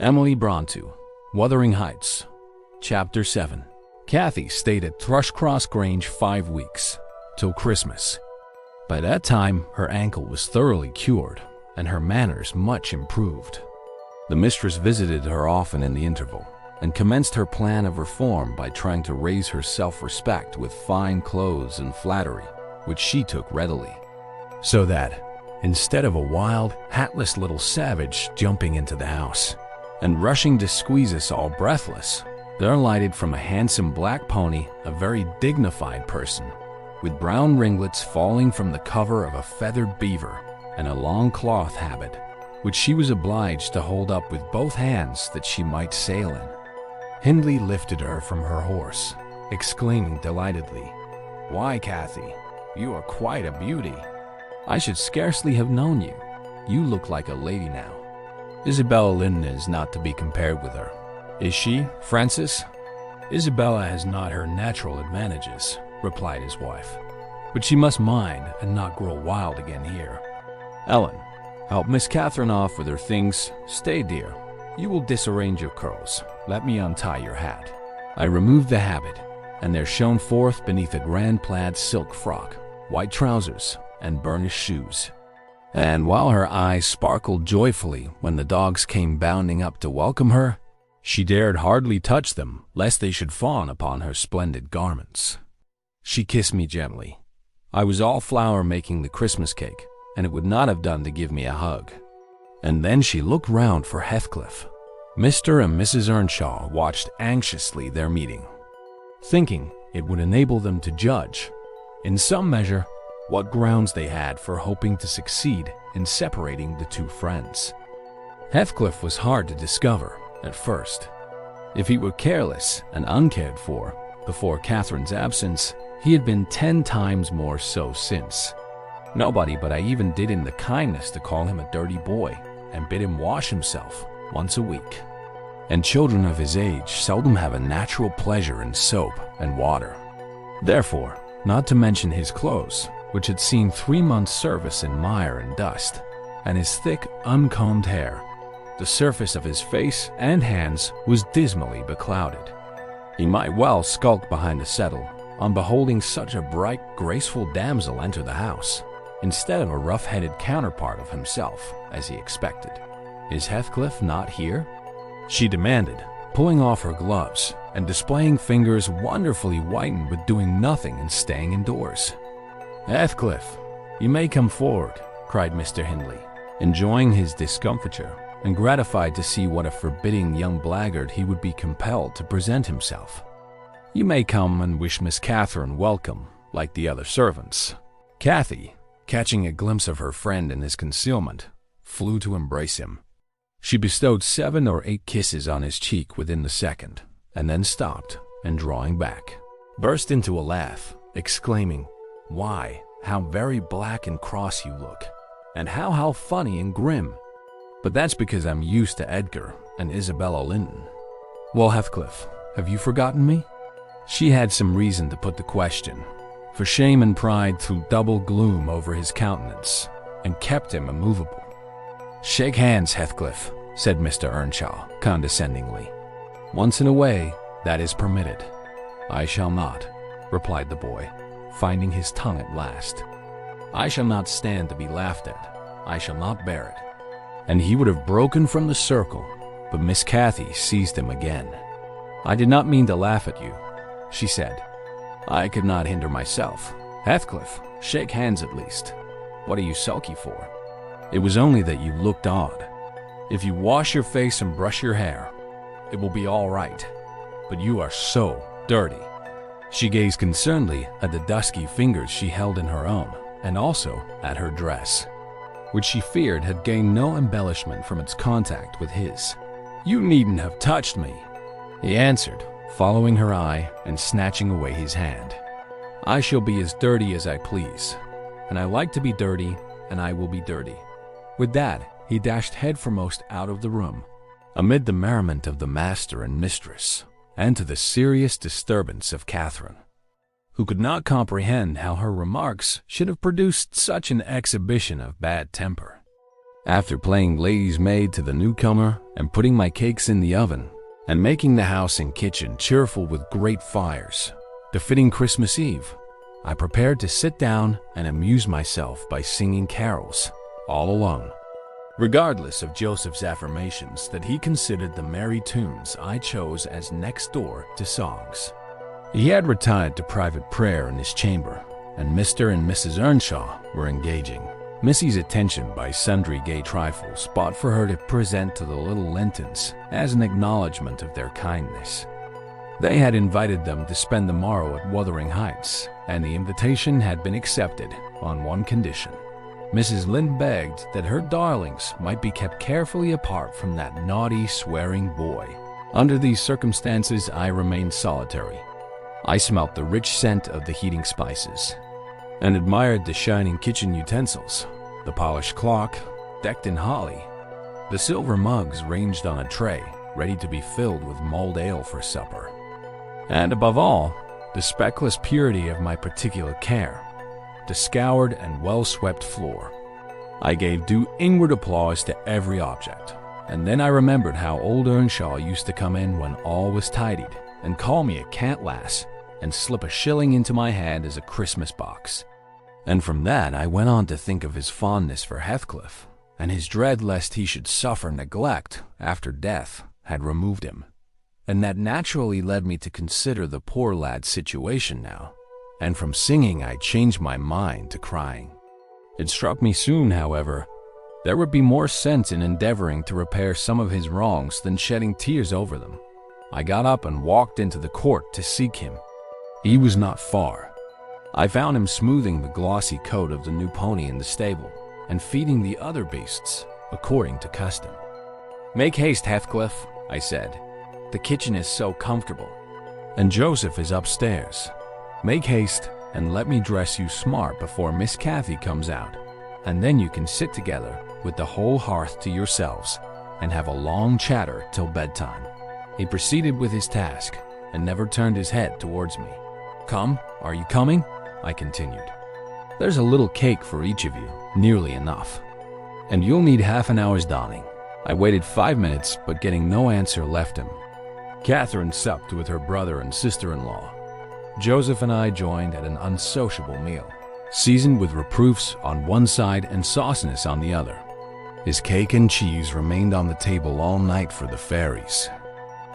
Emily Brontë, Wuthering Heights, Chapter 7. Cathy stayed at Thrushcross Grange 5 weeks, till Christmas. By that time, her ankle was thoroughly cured, and her manners much improved. The mistress visited her often in the interval, and commenced her plan of reform by trying to raise her self-respect with fine clothes and flattery, which she took readily. So that, instead of a wild, hatless little savage jumping into the house and rushing to squeeze us all breathless, there alighted from a handsome black pony a very dignified person, with brown ringlets falling from the cover of a feathered beaver and a long cloth habit, which she was obliged to hold up with both hands that she might sail in. Hindley lifted her from her horse, exclaiming delightedly, "Why, Cathy, you are quite a beauty. I should scarcely have known you. You look like a lady now. Isabella Linton is not to be compared with her. Is she, Francis?" "Isabella has not her natural advantages," replied his wife, "but she must mind and not grow wild again here. Ellen, help Miss Catherine off with her things. Stay, dear. You will disarrange your curls. Let me untie your hat." I removed the habit, and there shone forth beneath a grand plaid silk frock, white trousers, and burnished shoes. And while her eyes sparkled joyfully when the dogs came bounding up to welcome her, she dared hardly touch them lest they should fawn upon her splendid garments. She kissed me gently. I was all flour making the Christmas cake, and it would not have done to give me a hug. And then she looked round for Heathcliff. Mr. and Mrs. Earnshaw watched anxiously their meeting, thinking it would enable them to judge, in some measure, what grounds they had for hoping to succeed in separating the two friends. Heathcliff was hard to discover at first. If he were careless and uncared for before Catherine's absence, he had been 10 times more so since. Nobody but I even did him the kindness to call him a dirty boy and bid him wash himself once a week. And children of his age seldom have a natural pleasure in soap and water. Therefore, not to mention his clothes, which had seen 3 months' service in mire and dust, and his thick, uncombed hair, the surface of his face and hands was dismally beclouded. He might well skulk behind the settle on beholding such a bright, graceful damsel enter the house, instead of a rough-headed counterpart of himself, as he expected. "Is Heathcliff not here?" she demanded, pulling off her gloves and displaying fingers wonderfully whitened with doing nothing and staying indoors. "Heathcliff, you may come forward," cried Mr. Hindley, enjoying his discomfiture and gratified to see what a forbidding young blackguard he would be compelled to present himself. "You may come and wish Miss Catherine welcome, like the other servants." Cathy, catching a glimpse of her friend in his concealment, flew to embrace him. She bestowed 7 or 8 kisses on his cheek within the second, and then stopped, and drawing back, burst into a laugh, exclaiming, "Why, how very black and cross you look, and how funny and grim. But that's because I'm used to Edgar and Isabella Linton. Well, Heathcliff, have you forgotten me?" She had some reason to put the question, for shame and pride threw double gloom over his countenance, and kept him immovable. "Shake hands, Heathcliff," said Mr. Earnshaw condescendingly. "Once in a way, that is permitted." "I shall not," replied the boy, finding his tongue at last. "I shall not stand to be laughed at. I shall not bear it." And he would have broken from the circle, but Miss Cathy seized him again. "I did not mean to laugh at you," she said. "I could not hinder myself. Heathcliff, shake hands at least. What are you sulky for? It was only that you looked odd. If you wash your face and brush your hair, it will be all right. But you are so dirty." She gazed concernedly at the dusky fingers she held in her own, and also at her dress, which she feared had gained no embellishment from its contact with his. "You needn't have touched me," he answered, following her eye and snatching away his hand. "I shall be as dirty as I please, and I like to be dirty, and I will be dirty." With that, he dashed headforemost out of the room, amid the merriment of the master and mistress, and to the serious disturbance of Catherine, who could not comprehend how her remarks should have produced such an exhibition of bad temper. After playing lady's maid to the newcomer and putting my cakes in the oven and making the house and kitchen cheerful with great fires, befitting Christmas Eve, I prepared to sit down and amuse myself by singing carols, all alone. Regardless of Joseph's affirmations that he considered the merry tunes I chose as next door to songs. He had retired to private prayer in his chamber, and Mr. and Mrs. Earnshaw were engaging Missy's attention by sundry gay trifles bought for her to present to the little Lintons as an acknowledgement of their kindness. They had invited them to spend the morrow at Wuthering Heights, and the invitation had been accepted on one condition. Mrs. Lynde begged that her darlings might be kept carefully apart from that naughty, swearing boy. Under these circumstances, I remained solitary. I smelt the rich scent of the heating spices and admired the shining kitchen utensils, the polished clock decked in holly, the silver mugs ranged on a tray, ready to be filled with mulled ale for supper, and above all, the speckless purity of my particular care, the scoured and well-swept floor. I gave due inward applause to every object, and then I remembered how old Earnshaw used to come in when all was tidied and call me a cant lass and slip a shilling into my hand as a Christmas box. And from that I went on to think of his fondness for Heathcliff, and his dread lest he should suffer neglect after death had removed him. And that naturally led me to consider the poor lad's situation now, and from singing I changed my mind to crying. It struck me soon, however, there would be more sense in endeavoring to repair some of his wrongs than shedding tears over them. I got up and walked into the court to seek him. He was not far. I found him smoothing the glossy coat of the new pony in the stable and feeding the other beasts according to custom. "Make haste, Heathcliff," I said. "The kitchen is so comfortable, and Joseph is upstairs. Make haste and let me dress you smart before Miss Cathy comes out, and then you can sit together with the whole hearth to yourselves and have a long chatter till bedtime." He proceeded with his task and never turned his head towards me. "Come, are you coming?" I continued. "There's a little cake for each of you, nearly enough. And you'll need half an hour's donning." I waited 5 minutes, but getting no answer left him. Catherine supped with her brother and sister-in-law. Joseph and I joined at an unsociable meal, seasoned with reproofs on one side and sauciness on the other. His cake and cheese remained on the table all night for the fairies.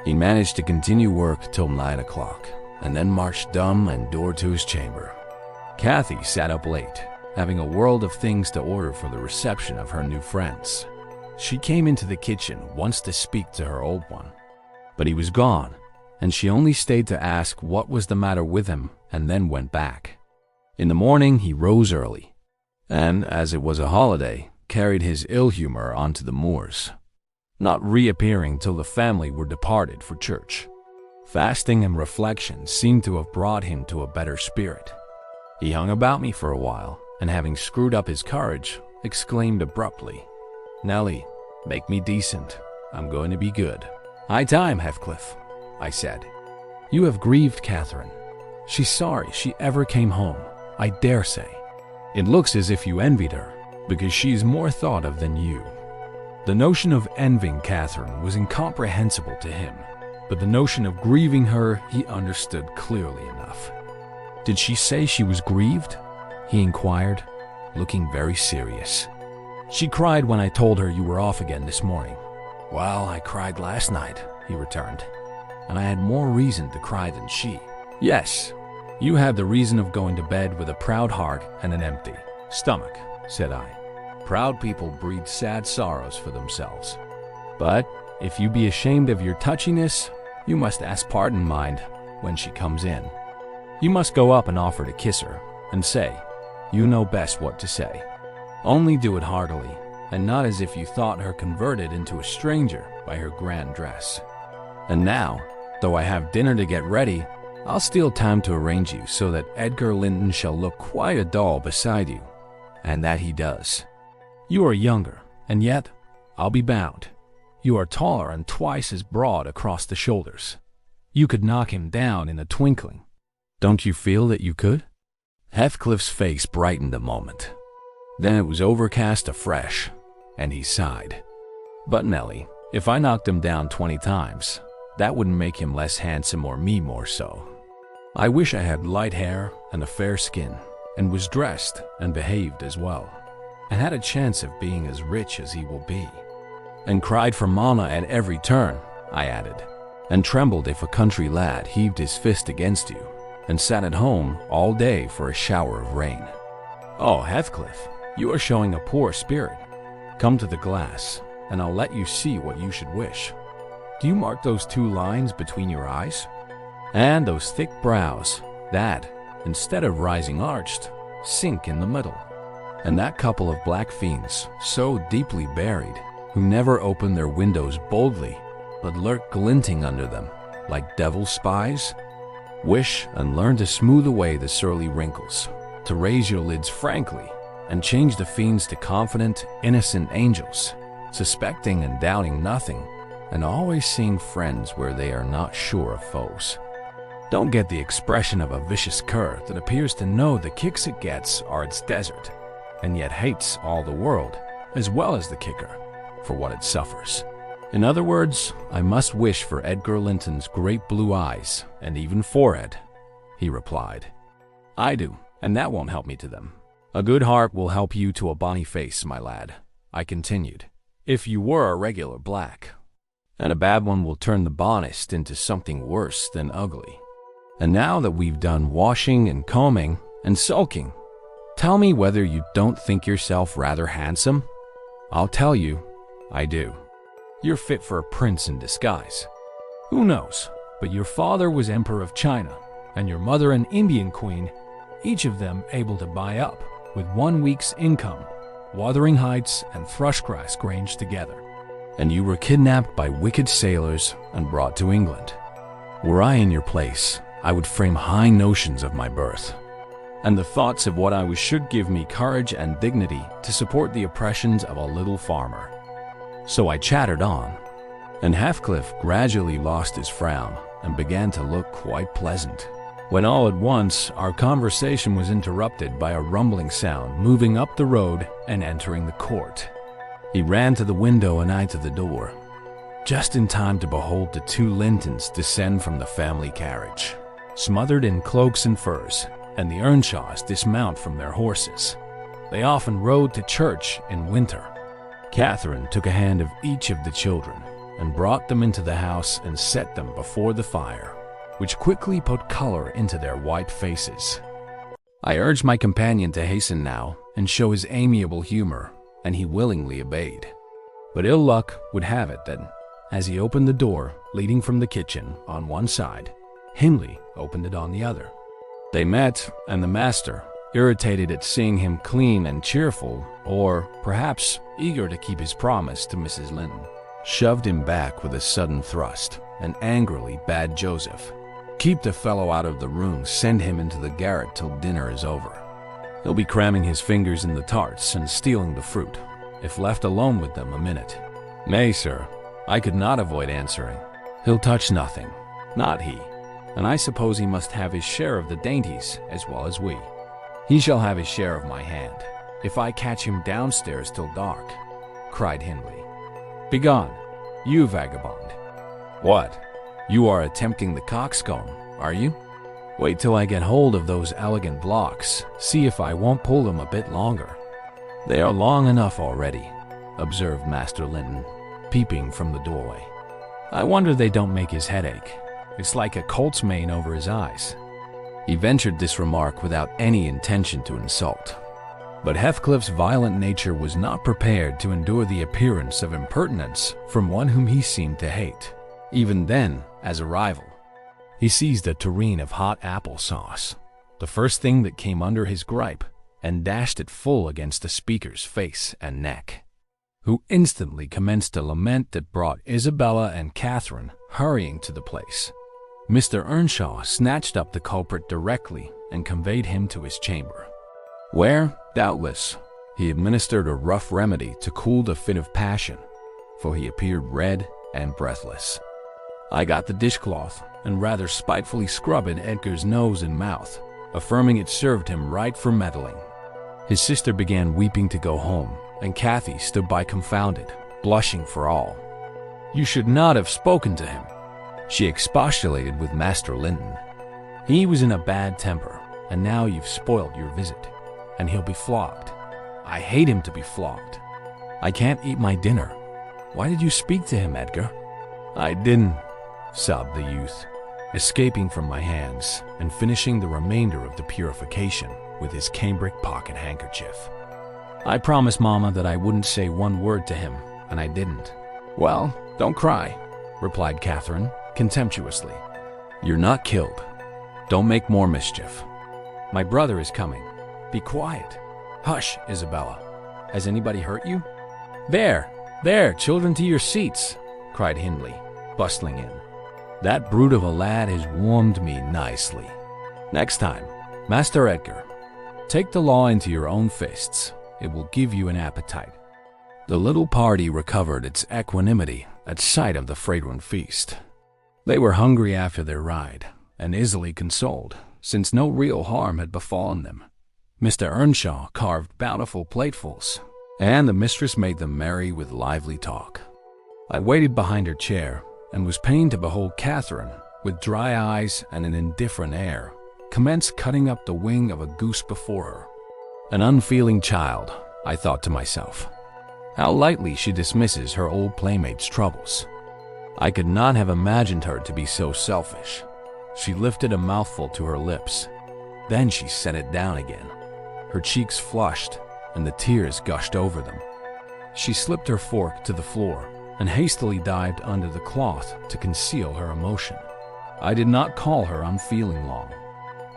He managed to continue work till 9 o'clock, and then marched dumb and door to his chamber. Cathy sat up late, having a world of things to order for the reception of her new friends. She came into the kitchen once to speak to her old one, but he was gone, and she only stayed to ask what was the matter with him and then went back. In the morning he rose early, and, as it was a holiday, carried his ill humor onto the moors, not reappearing till the family were departed for church. Fasting and reflection seemed to have brought him to a better spirit. He hung about me for a while, and having screwed up his courage, exclaimed abruptly, "Nellie, make me decent. I'm going to be good." "High time, Heathcliff," I said. "You have grieved Catherine. She's sorry she ever came home, I dare say. It looks as if you envied her, because she is more thought of than you." The notion of envying Catherine was incomprehensible to him, but the notion of grieving her he understood clearly enough. "Did she say she was grieved?" he inquired, looking very serious. "She cried when I told her you were off again this morning." "Well, I cried last night," he returned, "and I had more reason to cry than she." "Yes, you had the reason of going to bed with a proud heart and an empty stomach," said I. "Proud people breed sad sorrows for themselves. But if you be ashamed of your touchiness, you must ask pardon, mind, when she comes in. You must go up and offer to kiss her, and say, you know best what to say. Only do it heartily, and not as if you thought her converted into a stranger by her grand dress. And now, though I have dinner to get ready, I'll steal time to arrange you so that Edgar Linton shall look quite a doll beside you, and that he does. You are younger, and yet, I'll be bound, you are taller and twice as broad across the shoulders. You could knock him down in a twinkling. Don't you feel that you could?" Heathcliff's face brightened a moment. Then it was overcast afresh, and he sighed. But Nellie, if I knocked him down 20 times, that wouldn't make him less handsome or me more so. I wish I had light hair and a fair skin, and was dressed and behaved as well, and had a chance of being as rich as he will be. And cried for mana at every turn, I added, and trembled if a country lad heaved his fist against you, and sat at home all day for a shower of rain. Oh, Heathcliff, you are showing a poor spirit. Come to the glass, and I'll let you see what you should wish. Do you mark those 2 lines between your eyes? And those thick brows, that, instead of rising arched, sink in the middle. And that couple of black fiends, so deeply buried, who never open their windows boldly, but lurk glinting under them, like devil spies? Wish and learn to smooth away the surly wrinkles, to raise your lids frankly, and change the fiends to confident, innocent angels, suspecting and doubting nothing, and always seeing friends where they are not sure of foes. Don't get the expression of a vicious cur that appears to know the kicks it gets are its desert, and yet hates all the world, as well as the kicker, for what it suffers. In other words, I must wish for Edgar Linton's great blue eyes and even forehead, he replied. I do, and that won't help me to them. A good heart will help you to a bonny face, my lad, I continued, if you were a regular black. And a bad one will turn the bonniest into something worse than ugly. And now that we've done washing and combing and sulking, tell me whether you don't think yourself rather handsome? I'll tell you, I do. You're fit for a prince in disguise. Who knows, but your father was Emperor of China, and your mother an Indian queen, each of them able to buy up, with 1 week's income, Wuthering Heights and Thrushcross Grange together. And you were kidnapped by wicked sailors and brought to England. Were I in your place, I would frame high notions of my birth, and the thoughts of what I should give me courage and dignity to support the oppressions of a little farmer. So I chattered on, and Heathcliff gradually lost his frown and began to look quite pleasant, when all at once our conversation was interrupted by a rumbling sound moving up the road and entering the court. He ran to the window and I to the door, just in time to behold the 2 Lintons descend from the family carriage, smothered in cloaks and furs, and the Earnshaws dismount from their horses. They often rode to church in winter. Catherine took a hand of each of the children and brought them into the house and set them before the fire, which quickly put color into their white faces. I urged my companion to hasten now and show his amiable humor, and he willingly obeyed. But ill luck would have it that, as he opened the door leading from the kitchen on one side, Hindley opened it on the other. They met, and the master, irritated at seeing him clean and cheerful, or perhaps eager to keep his promise to Mrs. Linton, shoved him back with a sudden thrust and angrily bade Joseph, "Keep the fellow out of the room, send him into the garret till dinner is over. He'll be cramming his fingers in the tarts and stealing the fruit, if left alone with them a minute." "Nay, sir," I could not avoid answering. "He'll touch nothing, not he, and I suppose he must have his share of the dainties as well as we. He shall have his share of my hand, if I catch him downstairs till dark," cried Hindley. "Begone, you vagabond." "What? You are attempting the coxcomb, are you? Wait till I get hold of those elegant blocks, see if I won't pull them a bit longer." "They are long enough already," observed Master Linton, peeping from the doorway. "I wonder they don't make his head ache. It's like a colt's mane over his eyes." He ventured this remark without any intention to insult. But Heathcliff's violent nature was not prepared to endure the appearance of impertinence from one whom he seemed to hate, even then as a rival. He seized a tureen of hot apple sauce, the first thing that came under his gripe, and dashed it full against the speaker's face and neck, who instantly commenced a lament that brought Isabella and Catherine hurrying to the place. Mr. Earnshaw snatched up the culprit directly and conveyed him to his chamber, where, doubtless, he administered a rough remedy to cool the fit of passion, for he appeared red and breathless. I got the dishcloth and rather spitefully scrubbed Edgar's nose and mouth, affirming it served him right for meddling. His sister began weeping to go home, and Cathy stood by confounded, blushing for all. "You should not have spoken to him," she expostulated with Master Linton. "He was in a bad temper, and now you've spoiled your visit, and he'll be flogged. I hate him to be flogged. I can't eat my dinner. Why did you speak to him, Edgar?" "I didn't," sobbed the youth, escaping from my hands and finishing the remainder of the purification with his cambric pocket handkerchief. "I promised Mama that I wouldn't say one word to him, and I didn't." "Well, don't cry," replied Catherine contemptuously. "You're not killed. Don't make more mischief. My brother is coming. Be quiet." "Hush, Isabella. Has anybody hurt you?" There, children, to your seats," cried Hindley, bustling in. "That brute of a lad has warmed me nicely. Next time, Master Edgar, take the law into your own fists. It will give you an appetite." The little party recovered its equanimity at sight of the fragrant feast. They were hungry after their ride, and easily consoled, since no real harm had befallen them. Mr. Earnshaw carved bountiful platefuls, and the mistress made them merry with lively talk. I waited behind her chair, and was pained to behold Catherine, with dry eyes and an indifferent air, commence cutting up the wing of a goose before her. An unfeeling child, I thought to myself. How lightly she dismisses her old playmate's troubles. I could not have imagined her to be so selfish. She lifted a mouthful to her lips. Then she set it down again. Her cheeks flushed, and the tears gushed over them. She slipped her fork to the floor and hastily dived under the cloth to conceal her emotion. I did not call her unfeeling long,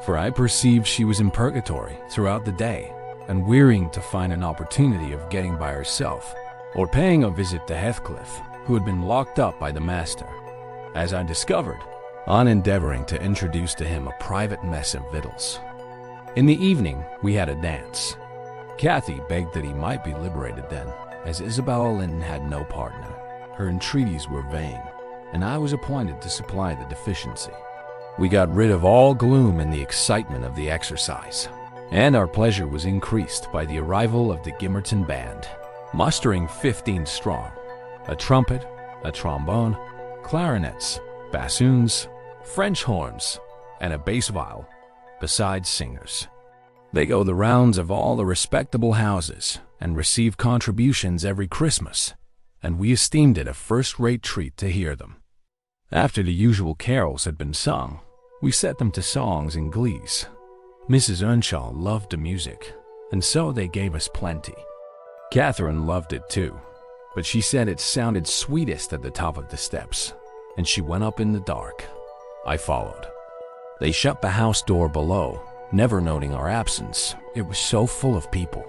for I perceived she was in purgatory throughout the day and wearying to find an opportunity of getting by herself or paying a visit to Heathcliff, who had been locked up by the master, as I discovered, on endeavoring to introduce to him a private mess of victuals. In the evening, we had a dance. Cathy begged that he might be liberated then, as Isabella Linton had no partner. Her entreaties were vain, and I was appointed to supply the deficiency. We got rid of all gloom in the excitement of the exercise, and our pleasure was increased by the arrival of the Gimmerton band, mustering 15 strong, a trumpet, a trombone, clarinets, bassoons, French horns, and a bass viol, besides singers. They go the rounds of all the respectable houses and receive contributions every Christmas, and we esteemed it a first-rate treat to hear them. After the usual carols had been sung, we set them to songs and glees. Mrs. Earnshaw loved the music, and so they gave us plenty. Catherine loved it too, but she said it sounded sweetest at the top of the steps, and she went up in the dark. I followed. They shut the house door below, never noting our absence. It was so full of people.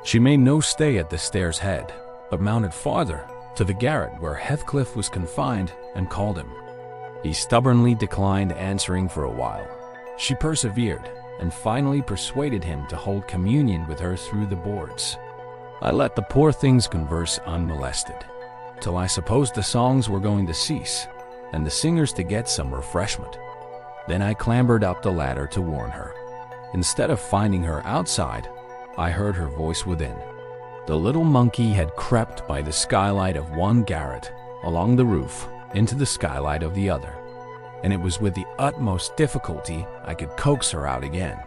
She made no stay at the stairs' head, but mounted farther, to the garret where Heathcliff was confined, and called him. He stubbornly declined answering for a while. She persevered, and finally persuaded him to hold communion with her through the boards. I let the poor things converse unmolested, till I supposed the songs were going to cease, and the singers to get some refreshment. Then I clambered up the ladder to warn her. Instead of finding her outside, I heard her voice within. The little monkey had crept by the skylight of one garret, along the roof, into the skylight of the other, and it was with the utmost difficulty I could coax her out again.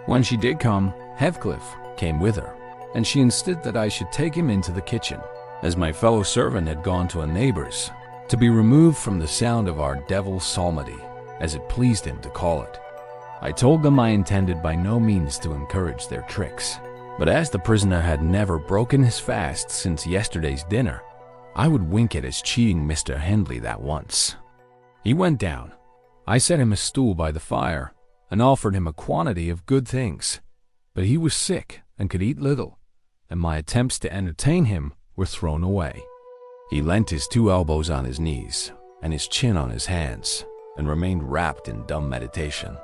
When she did come, Heathcliff came with her, and she insisted that I should take him into the kitchen, as my fellow servant had gone to a neighbor's, to be removed from the sound of our devil's psalmody, as it pleased him to call it. I told them I intended by no means to encourage their tricks, but as the prisoner had never broken his fast since yesterday's dinner, I would wink at his cheating Mr. Hindley that once. He went down. I set him a stool by the fire, and offered him a quantity of good things, but he was sick and could eat little, and my attempts to entertain him were thrown away. He leant his 2 elbows on his knees and his chin on his hands, and remained wrapped in dumb meditation.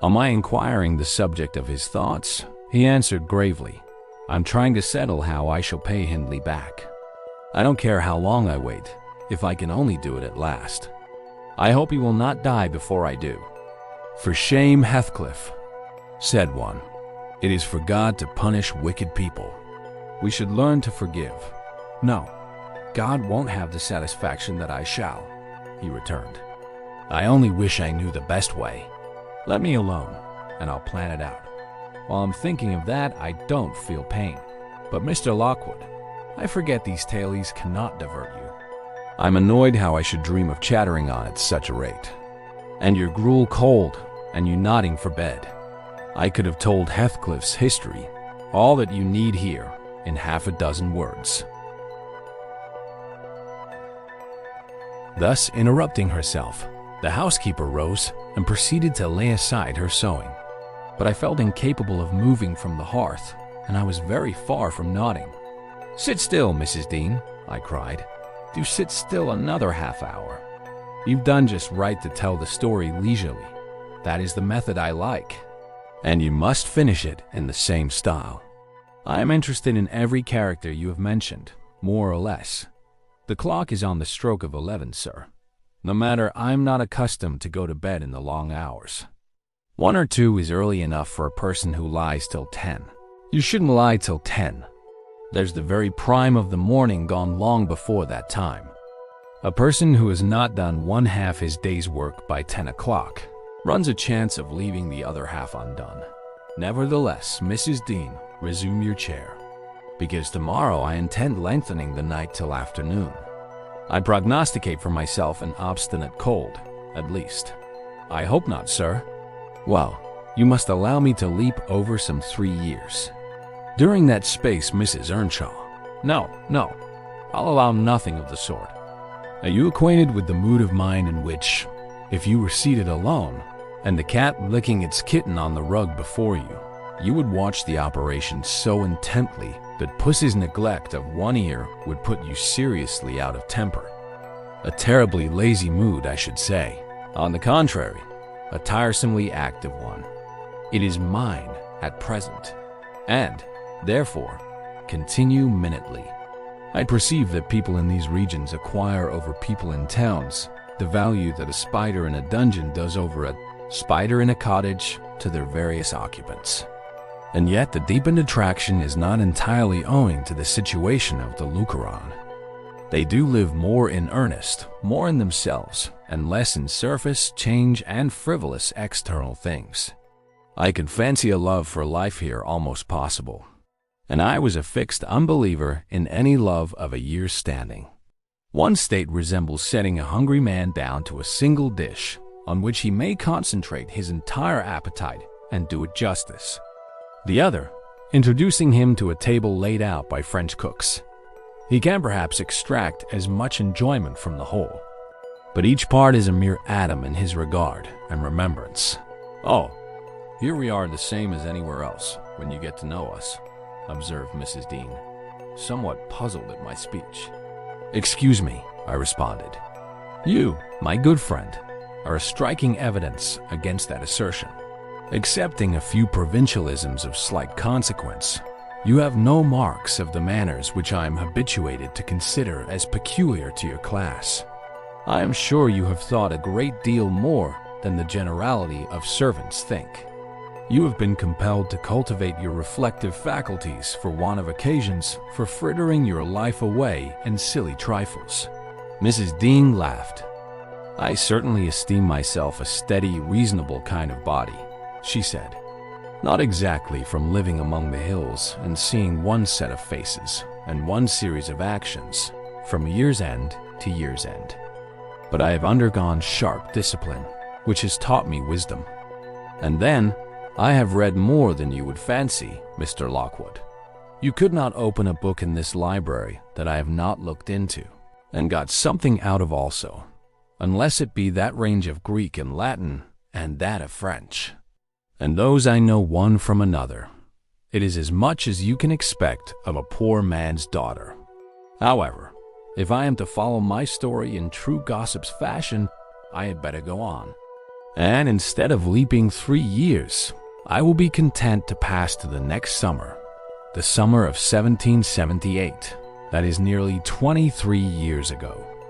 On my inquiring the subject of his thoughts, he answered gravely, "I'm trying to settle how I shall pay Hindley back. I don't care how long I wait, if I can only do it at last. I hope he will not die before I do." "For shame, Heathcliff," said one. "It is for God to punish wicked people." We should learn to forgive. No, God won't have the satisfaction that I shall, he returned. I only wish I knew the best way. Let me alone, and I'll plan it out. While I'm thinking of that, I don't feel pain. But Mr. Lockwood, I forget these tailies cannot divert you. I'm annoyed how I should dream of chattering on at such a rate. And your gruel cold, and you nodding for bed. I could have told Heathcliff's history, all that you need hear, in half a dozen words. Thus interrupting herself, the housekeeper rose and proceeded to lay aside her sewing. But I felt incapable of moving from the hearth, and I was very far from nodding. "Sit still, Mrs. Dean," I cried. "Do sit still another half hour. You've done just right to tell the story leisurely. That is the method I like. And you must finish it in the same style. I am interested in every character you have mentioned, more or less. The clock is on the stroke of 11, sir. No matter, I'm not accustomed to go to bed in the long hours. 1 or 2 is early enough for a person who lies till 10. You shouldn't lie till 10. There's the very prime of the morning gone long before that time. A person who has not done one half his day's work by 10 o'clock runs a chance of leaving the other half undone. Nevertheless, Mrs. Dean, resume your chair, because tomorrow I intend lengthening the night till afternoon. I prognosticate for myself an obstinate cold, at least. I hope not, sir. Well, you must allow me to leap over some 3 years. During that space, Mrs. Earnshaw. No, I'll allow nothing of the sort. Are you acquainted with the mood of mind in which, if you were seated alone, and the cat licking its kitten on the rug before you, you would watch the operation so intently that Puss's neglect of one ear would put you seriously out of temper? A terribly lazy mood, I should say. On the contrary, a tiresomely active one. It is mine at present, and, therefore, continue minutely. I perceive that people in these regions acquire over people in towns the value that a spider in a dungeon does over a spider in a cottage to their various occupants. And yet the deepened attraction is not entirely owing to the situation of the looker-on. They do live more in earnest, more in themselves, and less in surface, change, and frivolous external things. I can fancy a love for life here almost possible, and I was a fixed unbeliever in any love of a year's standing. One state resembles setting a hungry man down to a single dish on which he may concentrate his entire appetite and do it justice. The other, introducing him to a table laid out by French cooks. He can perhaps extract as much enjoyment from the whole, but each part is a mere atom in his regard and remembrance. "Oh, here we are the same as anywhere else when you get to know us," observed Mrs. Dean, somewhat puzzled at my speech. "Excuse me," I responded. "You, my good friend, are a striking evidence against that assertion. Excepting a few provincialisms of slight consequence, you have no marks of the manners which I am habituated to consider as peculiar to your class. I am sure you have thought a great deal more than the generality of servants think. You have been compelled to cultivate your reflective faculties for want of occasions for frittering your life away in silly trifles." Mrs. Dean laughed. "I certainly esteem myself a steady, reasonable kind of body," she said. "Not exactly from living among the hills and seeing one set of faces and one series of actions from year's end to year's end. But I have undergone sharp discipline, which has taught me wisdom. And then, I have read more than you would fancy, Mr. Lockwood. You could not open a book in this library that I have not looked into, and got something out of also, unless it be that range of Greek and Latin, and that of French. And those I know one from another. It is as much as you can expect of a poor man's daughter. However, if I am to follow my story in true gossip's fashion, I had better go on. And instead of leaping 3 years, I will be content to pass to the next summer, the summer of 1778, that is nearly 23 years ago.